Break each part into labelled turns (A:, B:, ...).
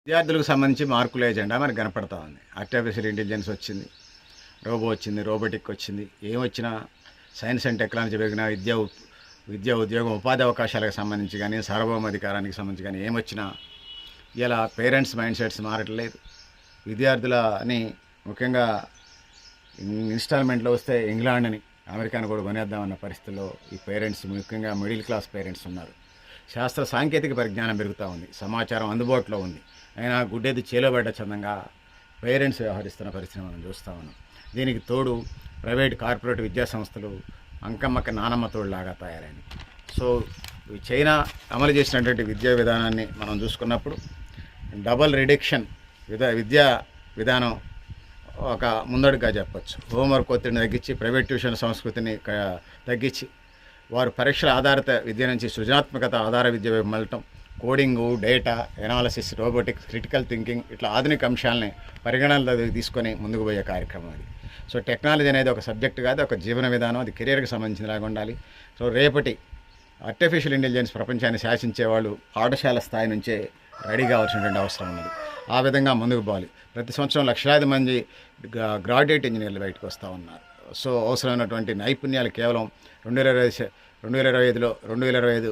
A: విద్యార్థులకు సంబంధించి మార్కుల ఎజెండా మనకు కనపడతా ఉంది. ఆర్టిఫిషియల్ ఇంటెలిజెన్స్ వచ్చింది, రోబోటిక్ వచ్చింది. ఏమొచ్చినా సైన్స్ అండ్ టెక్నాలజీ పెరిగిన విద్య ఉద్యోగం ఉపాధి అవకాశాలకు సంబంధించి కానీ సార్వభౌమాధికారానికి సంబంధించి కానీ ఏమొచ్చినా ఇలా పేరెంట్స్ మైండ్ సెట్స్ మారట్లేదు. విద్యార్థులని ముఖ్యంగా ఇన్స్టాల్మెంట్లో వస్తే ఇంగ్లాండ్ని అమెరికాను కూడా కొనేద్దామన్న పరిస్థితుల్లో ఈ పేరెంట్స్ ముఖ్యంగా మిడిల్ క్లాస్ పేరెంట్స్ ఉన్నారు. శాస్త్ర సాంకేతిక పరిజ్ఞానం పెరుగుతూ ఉంది, సమాచారం అందుబాటులో ఉంది, అయినా గుడ్డేది చేలోబడ్డ చందంగా పేరెంట్స్ వ్యవహరిస్తున్న పరిస్థితి మనం చూస్తూ ఉన్నాం. దీనికి తోడు ప్రైవేట్ కార్పొరేట్ విద్యా సంస్థలు అంకమ్మక్క నానమ్మ తోడులాగా తయారైంది. సో చైనా అమలు చేసినటువంటి విద్యా విధానాన్ని మనం చూసుకున్నప్పుడు డబల్ రిడక్షన్ విద్యా విధానం ఒక ముందడుగా చెప్పచ్చు. హోంవర్క్ ఒత్తిడిని తగ్గించి ప్రైవేట్ ట్యూషన్ సంస్కృతిని తగ్గించి వారు పరీక్షల ఆధారిత విద్య నుంచి సృజనాత్మకత ఆధార విద్య వైపు మళ్ళటం, coding, data analysis, robotics, critical thinking ఇట్లా ఆధునిక అంశాలని పరిగణనలోకి తీసుకొని ముందుకు పోయే కార్యక్రమం అది. సో టెక్నాలజీ అనేది ఒక సబ్జెక్ట్ కాదు, ఒక జీవన విధానం, అది కెరీర్కి సంబంధించినలాగా ఉండాలి. సో రేపటి ఆర్టిఫిషియల్ ఇంటెలిజెన్స్ ప్రపంచాన్ని శాసించే వాళ్ళు పాఠశాల స్థాయి నుంచే రెడీ కావాల్సినటువంటి అవసరం ఉన్నది. ఆ విధంగా ముందుకు పోవాలి. ప్రతి సంవత్సరం లక్షలాది మంది గ్రాడ్యుయేట్ ఇంజనీర్లు బయటకు వస్తూ ఉన్నారు. సో అవసరమైనటువంటి నైపుణ్యాలు కేవలం 2025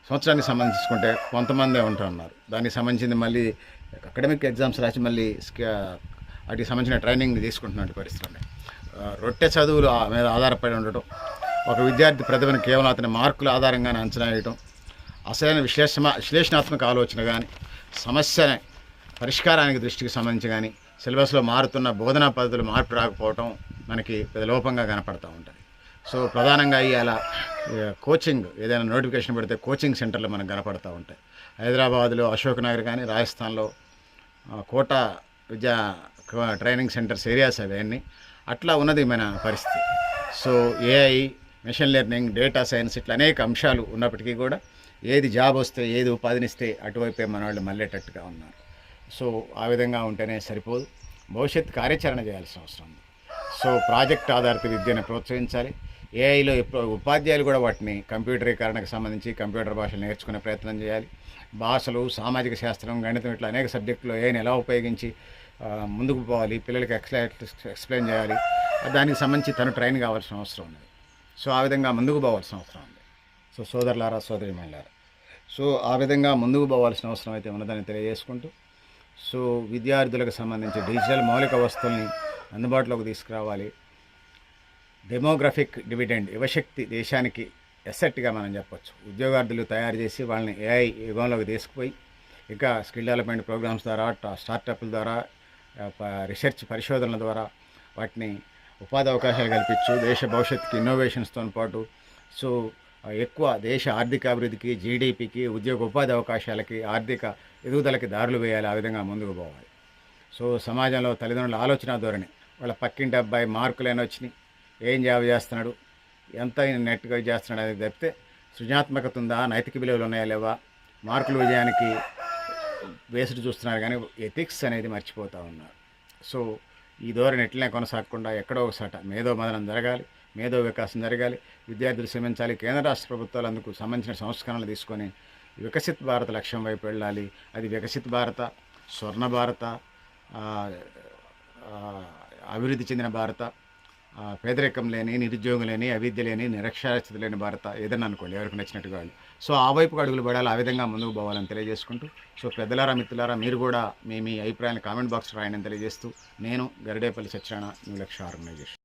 A: సంవత్సరానికి సంబంధించుకుంటే కొంతమందే ఉంటున్నారు. దానికి సంబంధించింది మళ్ళీ అకాడమిక్ ఎగ్జామ్స్ రాసి మళ్ళీ వాటికి సంబంధించిన ట్రైనింగ్ తీసుకుంటున్నటువంటి పరిస్థితులు ఉన్నాయి. రొట్టె చదువులు మీద ఆధారపడి ఉండటం, ఒక విద్యార్థి ప్రతిభను కేవలం అతని మార్కుల ఆధారంగానే అంచనా వేయటం, అసలైన విశ్లేషణాత్మక ఆలోచన కానీ సమస్యని పరిష్కారానికి దృష్టికి సంబంధించి కానీ సిలబస్లో మారుతున్న బోధనా పద్ధతులు మార్పు రాకపోవటం మనకి పెద్ద లోపంగా కనపడుతూ ఉంటుంది. సో ప్రధానంగా అలా కోచింగ్ ఏదైనా నోటిఫికేషన్ పెడితే కోచింగ్ సెంటర్లు మనకు కనపడుతూ ఉంటాయి. హైదరాబాద్లో అశోక్ నగర్ కానీ రాజస్థాన్లో కోటా విద్యా ట్రైనింగ్ సెంటర్స్ ఏరియాస్ అవన్నీ అట్లా ఉన్నది మన పరిస్థితి. So AI, machine learning, data science ఇట్లా అనేక అంశాలు ఉన్నప్పటికీ కూడా ఏది జాబ్ వస్తే ఏది ఉపాధినిస్తే అటువైపే మన వాళ్ళు మళ్ళేటట్టుగా ఉన్నారు. సో ఆ విధంగా ఉంటేనే సరిపోదు, భవిష్యత్ కార్యాచరణ చేయాల్సిన అవసరం ఉంది. సో ప్రాజెక్ట్ ఆధారిత విద్యను ప్రోత్సహించాలి. ఏఐలో ఉపాధ్యాయులు కూడా వాటిని కంప్యూటరీకరణకు సంబంధించి కంప్యూటర్ భాషలు నేర్చుకునే ప్రయత్నం చేయాలి. భాషలు, సామాజిక శాస్త్రం, గణితం ఇట్లా అనేక సబ్జెక్టులో ఏఐని ఎలా ఉపయోగించి ముందుకు పోవాలి, పిల్లలకి ఎక్స్ప్లెయిన్ చేయాలి, దానికి సంబంధించి తను ట్రైన్ కావాల్సిన అవసరం ఉంది. సో ఆ విధంగా ముందుకు పోవాల్సిన అవసరం ఉంది. సో సోదరులారా, సోదరిమణులారా, సో ఆ విధంగా ముందుకు పోవాల్సిన అవసరం అయితే ఉన్నదని తెలియజేసుకుంటూ, సో విద్యార్థులకు సంబంధించి డిజిటల్ మౌలిక వస్తువుల్ని అందుబాటులోకి తీసుకురావాలి. డెమోగ్రఫిక్ డివిడెండ్, యువశక్తి దేశానికి ఎసెట్గా మనం చెప్పొచ్చు. ఉద్యోగార్థులు తయారు చేసి వాళ్ళని ఏఐ యుగంలోకి తీసుకుపోయి ఇంకా స్కిల్ డెవలప్మెంట్ ప్రోగ్రామ్స్ ద్వారా, స్టార్టప్ల ద్వారా, రీసెర్చ్ పరిశోధనల ద్వారా వాటిని ఉపాధి అవకాశాలు కల్పించు, దేశ భవిష్యత్తుకి ఇన్నోవేషన్స్తో పాటు సో ఎక్కువ దేశ ఆర్థిక అభివృద్ధికి, జీడిపికి, ఉద్యోగ ఉపాధి అవకాశాలకి, ఆర్థిక ఎదుగుదలకి దారులు వేయాలి. ఆ విధంగా ముందుకు పోవాలి. సో సమాజంలో తల్లిదండ్రుల ఆలోచన ధోరణి, వాళ్ళ పక్కింటి అబ్బాయి మార్కులైనా వచ్చినాయి, ఏం జాబ్ చేస్తున్నాడు, ఎంత నెట్గా చేస్తున్నాడు అనేది తప్పితే సృజనాత్మకత ఉందా, నైతిక విలువలు ఉన్నాయా లేవా, మార్కుల విజయానికి బేస్డ్ చూస్తున్నారు కానీ ఎథిక్స్ అనేది మర్చిపోతూ ఉన్నారు. సో ఈ ధోరణి ఎట్లనే కొనసాగకుండా ఎక్కడో ఒకసాట మేధో మదనం జరగాలి, మేధో వికాసం జరగాలి, విద్యార్థులు శ్రమించాలి. కేంద్ర రాష్ట్ర ప్రభుత్వాలు అందుకు సంబంధించిన సంస్కరణలు తీసుకొని వికసిత్ భారత లక్ష్యం వైపు వెళ్ళాలి. అది వికసిత్ భారత, స్వర్ణ భారత, అభివృద్ధి చెందిన భారత, పేదరికం లేని, నిరుద్యోగం లేని, అవిద్య లేని, నిరక్షరాస్యత లేని భారత ఏదన్నా అనుకోండి, ఎవరికి నచ్చినట్టుగా. సో ఆ వైపుకు అడుగులు పడాలి, ఆ విధంగా ముందుకు పోవాలని తెలియజేసుకుంటూ, సో పెద్దలారా, మిత్రులారా, మీరు కూడా మీ అభిప్రాయాన్ని కామెంట్ బాక్స్ రాయని తెలియజేస్తూ, నేను గరిడేపల్లి సత్యనారాయణ, న్యూ లక్ష్య ఆర్గనైజేషన్.